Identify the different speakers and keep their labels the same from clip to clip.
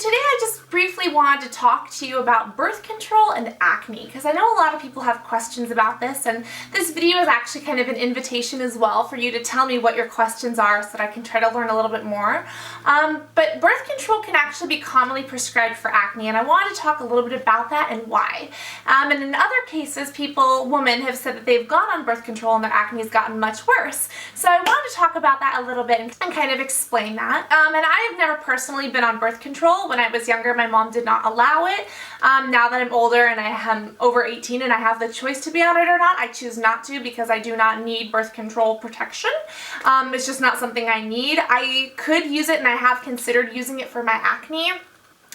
Speaker 1: today I just briefly wanted to talk to you about birth control and acne, because I know a lot of people have questions about this, and this video is actually kind of an invitation as well for you to tell me what your questions are so that I can try to learn a little bit more. But birth control can actually be commonly prescribed for acne, and I wanted to talk a little bit about that and why. And in other cases, women have said that they've gone on birth control and their acne has gotten much worse. So I wanted to talk about that a little bit and kind of explain that. And I have never personally been on birth control. When I was younger, my mom did not allow it. Now that I'm older and I am over 18 and I have the choice to be on it or not, I choose not to because I do not need birth control protection. It's just not something I need. I could use it and I have considered using it for my acne.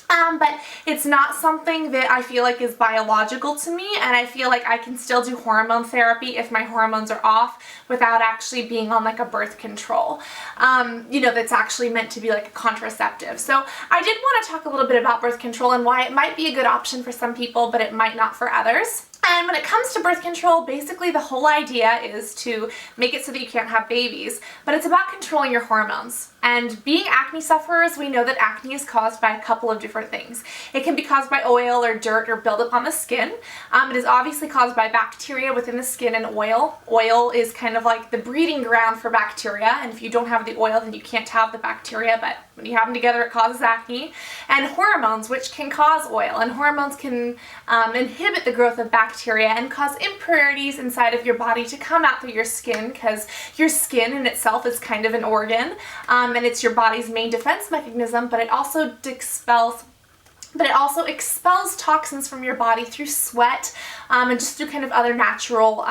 Speaker 1: But it's not something that I feel like is biological to me, and I feel like I can still do hormone therapy if my hormones are off without actually being on like a birth control, that's actually meant to be like a contraceptive. So I did want to talk a little bit about birth control and why it might be a good option for some people, but it might not for others. And when it comes to birth control, basically the whole idea is to make it so that you can't have babies, but it's about controlling your hormones. And being acne sufferers, we know that acne is caused by a couple of different things. It can be caused by oil or dirt or buildup on the skin. It is obviously caused by bacteria within the skin and oil. Oil is kind of like the breeding ground for bacteria, and if you don't have the oil, then you can't have the bacteria, but when you have them together, it causes acne. And hormones, which can cause oil, and hormones can inhibit the growth of bacteria and cause impurities inside of your body to come out through your skin, because your skin in itself is kind of an organ. And it's your body's main defense mechanism, but it also expels toxins from your body through sweat and just through kind of other natural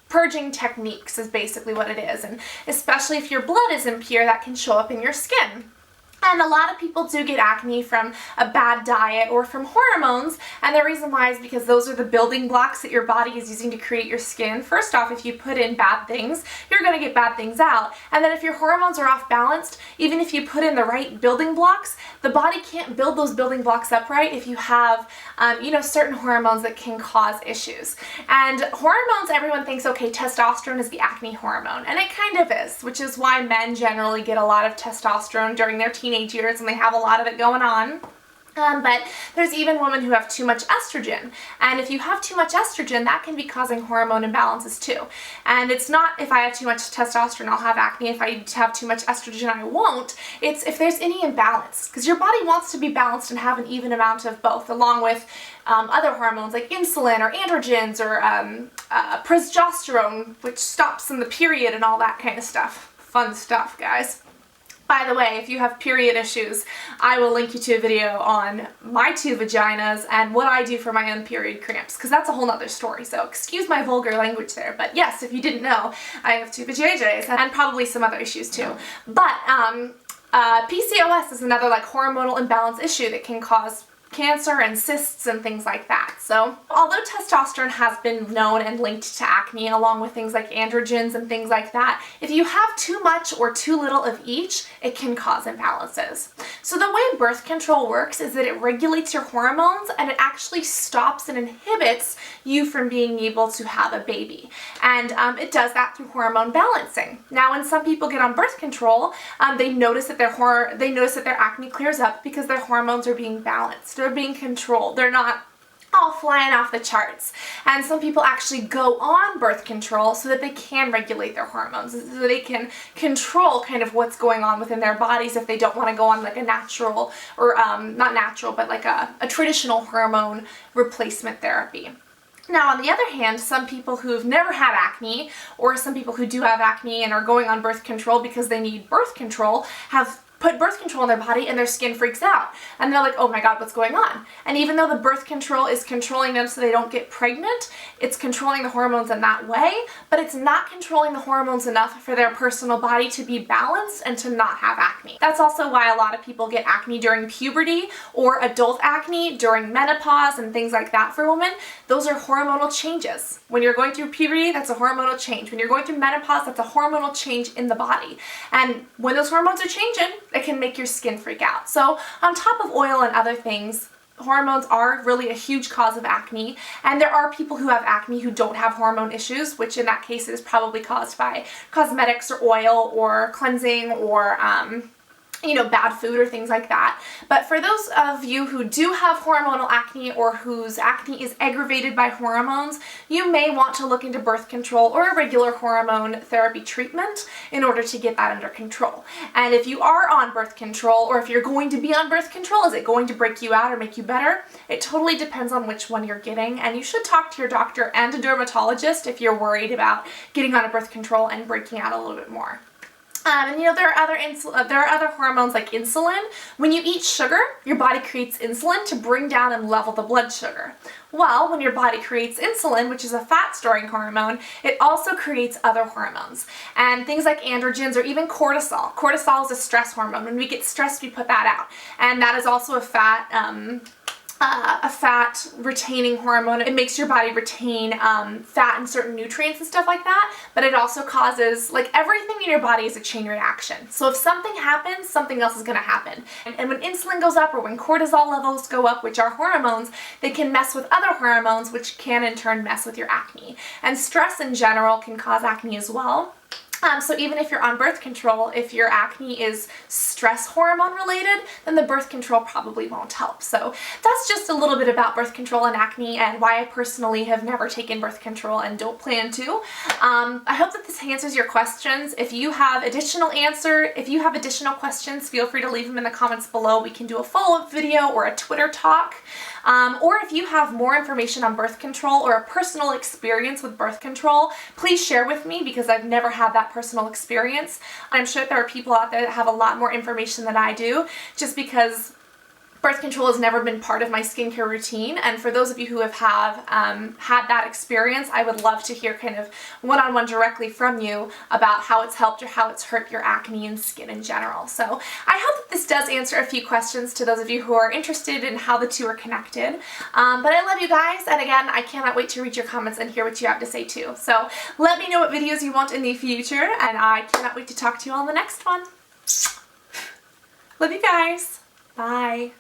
Speaker 1: purging techniques is basically what it is. And especially if your blood is impure, that can show up in your skin. And a lot of people do get acne from a bad diet or from hormones, and the reason why is because those are the building blocks that your body is using to create your skin. First off, if you put in bad things, you're going to get bad things out. And then if your hormones are off balanced, even if you put in the right building blocks, the body can't build those building blocks up right if you have, certain hormones that can cause issues. And hormones, everyone thinks, okay, testosterone is the acne hormone, and it kind of is, which is why men generally get a lot of testosterone during their teenage years and they have a lot of it going on. But there's even women who have too much estrogen, and if you have too much estrogen, that can be causing hormone imbalances too. And it's not if I have too much testosterone I'll have acne, if I have too much estrogen I won't. It's if there's any imbalance, because your body wants to be balanced and have an even amount of both, along with other hormones like insulin or androgens or progesterone, which stops in the period and all that kind of stuff. Fun stuff, guys. By the way, if you have period issues, I will link you to a video on my 2 vaginas and what I do for my own period cramps, because that's a whole nother story, so excuse my vulgar language there. But yes, if you didn't know, I have 2 vajayjays and probably some other issues too. But PCOS is another like hormonal imbalance issue that can cause cancer and cysts and things like that. So although testosterone has been known and linked to acne along with things like androgens and things like that, if you have too much or too little of each, it can cause imbalances. So the way birth control works is that it regulates your hormones and it actually stops and inhibits you from being able to have a baby. And it does that through hormone balancing. Now when some people get on birth control, they notice that their acne clears up because their hormones are being balanced. They're being controlled. They're not all flying off the charts. And some people actually go on birth control so that they can regulate their hormones, so they can control kind of what's going on within their bodies if they don't want to go on like a natural, or not natural, but like a traditional hormone replacement therapy. Now, on the other hand, some people who've never had acne, or some people who do have acne and are going on birth control because they need birth control, have put birth control in their body and their skin freaks out. And they're like, oh my god, what's going on? And even though the birth control is controlling them so they don't get pregnant, it's controlling the hormones in that way, but it's not controlling the hormones enough for their personal body to be balanced and to not have acne. That's also why a lot of people get acne during puberty or adult acne during menopause and things like that for women. Those are hormonal changes. When you're going through puberty, that's a hormonal change. When you're going through menopause, that's a hormonal change in the body. And when those hormones are changing, it can make your skin freak out. So on top of oil and other things, hormones are really a huge cause of acne, and there are people who have acne who don't have hormone issues, which in that case is probably caused by cosmetics or oil or cleansing or you know, bad food or things like that. But for those of you who do have hormonal acne or whose acne is aggravated by hormones, you may want to look into birth control or a regular hormone therapy treatment in order to get that under control. And if you are on birth control, or if you're going to be on birth control, is it going to break you out or make you better? It totally depends on which one you're getting, and you should talk to your doctor and a dermatologist if you're worried about getting on a birth control and breaking out a little bit more. And you know, there are other hormones like insulin. When you eat sugar, your body creates insulin to bring down and level the blood sugar. Well, when your body creates insulin, which is a fat-storing hormone, it also creates other hormones. And things like androgens or even cortisol. Cortisol is a stress hormone. When we get stressed, we put that out. And that is also a fat retaining hormone. It makes your body retain fat and certain nutrients and stuff like that, but it also causes, like, everything in your body is a chain reaction. So if something happens, something else is going to happen. And when insulin goes up or when cortisol levels go up, which are hormones, they can mess with other hormones, which can in turn mess with your acne. And stress in general can cause acne as well. So even if you're on birth control, if your acne is stress hormone related, then the birth control probably won't help. So that's just a little bit about birth control and acne and why I personally have never taken birth control and don't plan to. I hope that this answers your questions. If you have additional questions, feel free to leave them in the comments below. We can do a follow-up video or a Twitter talk. Or if you have more information on birth control or a personal experience with birth control, please share with me, because I've never had that personal experience. I'm sure there are people out there that have a lot more information than I do, just because birth control has never been part of my skincare routine. And for those of you who have had that experience, I would love to hear kind of one-on-one directly from you about how it's helped or how it's hurt your acne and skin in general. So I hope that this does answer a few questions to those of you who are interested in how the two are connected. But I love you guys, and again, I cannot wait to read your comments and hear what you have to say too. So let me know what videos you want in the future, and I cannot wait to talk to you on the next one. Love you guys. Bye.